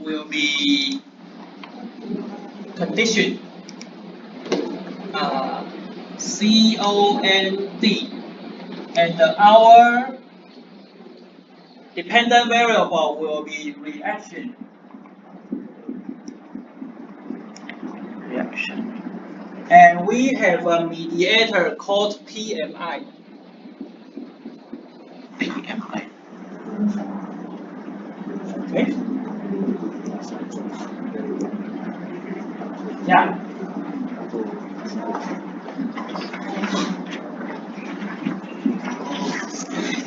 will be condition. COND, and our dependent variable will be reaction. And we have a mediator called PMI. Okay. Yeah.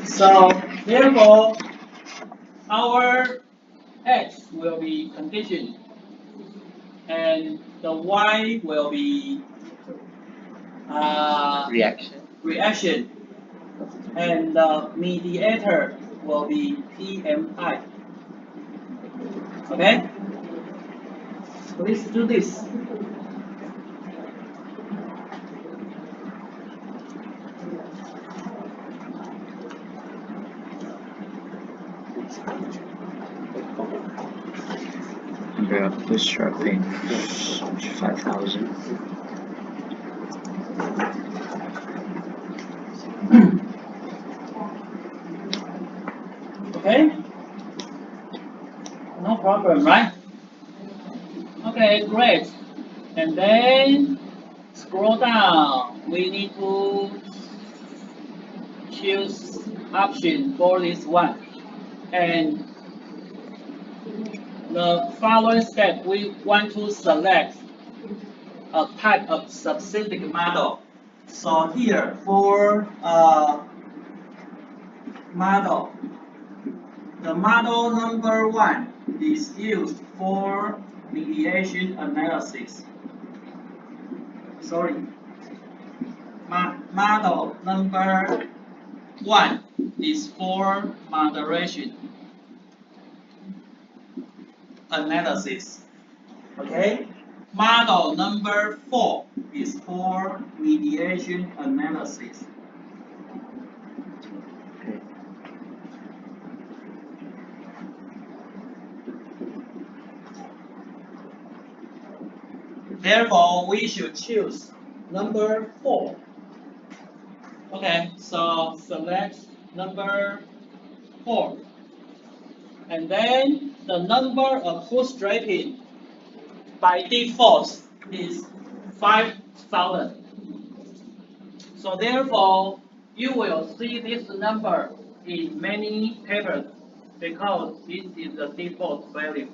So therefore, our X will be condition, and the Y will be reaction, and the mediator will be PMI. Okay? Please do this. Number of bootstrapping 5,000. Okay? No problem, right? Okay, great. And then scroll down. We need to choose option for this one. And the following step, we want to select a type of specific model. So here for model, the model number 1 is used for mediation analysis. Sorry. Model number 1 is for moderation analysis. Okay? Model number 4 is for mediation analysis. Therefore, we should choose number 4. Okay, so select number 4. And then the number of bootstrapping by default is 5,000. So therefore, you will see this number in many papers because this is the default value.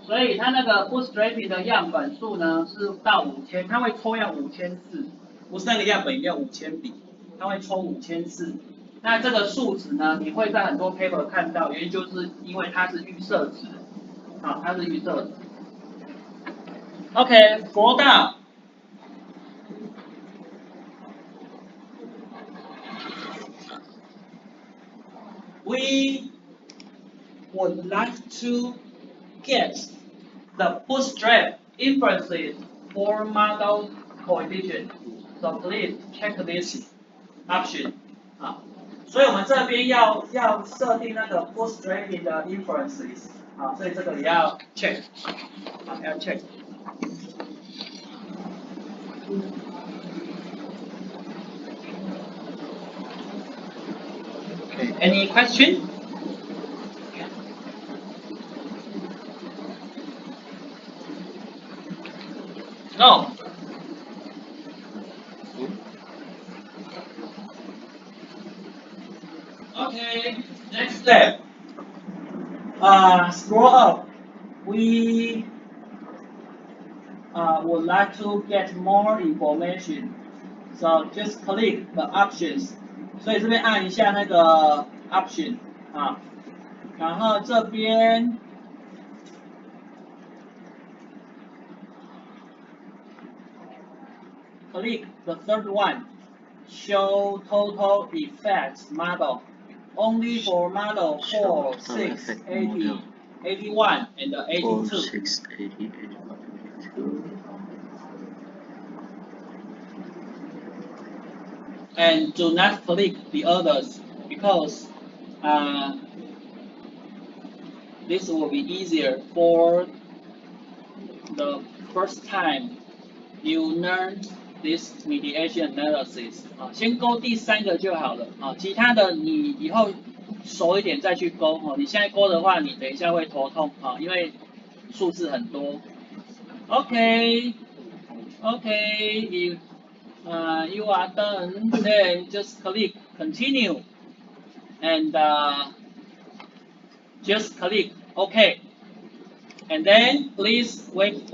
所以它那个 bootstrapping 的样本数呢是到5000，它会抽样5000次，不是那个样本里面有5000笔，它会抽5000次。那这个数值呢，你会在很多 paper 看到，原因就是因为它是预设值，啊，它是预设值。OK， scroll down。We would like to get the bootstrap inferences for model coefficient. So please check this option. 所以我们这边要设定那个 bootstrapping 的 inferences. 所以这个也要 check. 要 check. Okay. Any question? No. Okay, next step. Scroll up. We would like to get more information. So just click the options. 所以这边按一下那个 option 啊，然后这边。Click the third one, show total effects model, only for model 4, 6, 80, 81, and 82. 4, 6, 80, 81, 82. And do not click the others because this will be easier for the first time you learn this mediation analysis 啊，先勾第3个就好了啊，其他的你以后熟一点再去勾哦。你现在勾的话，你等一下会头痛啊，因为数字很多。Okay, if you are done, then just click continue and just click OK, and then please wait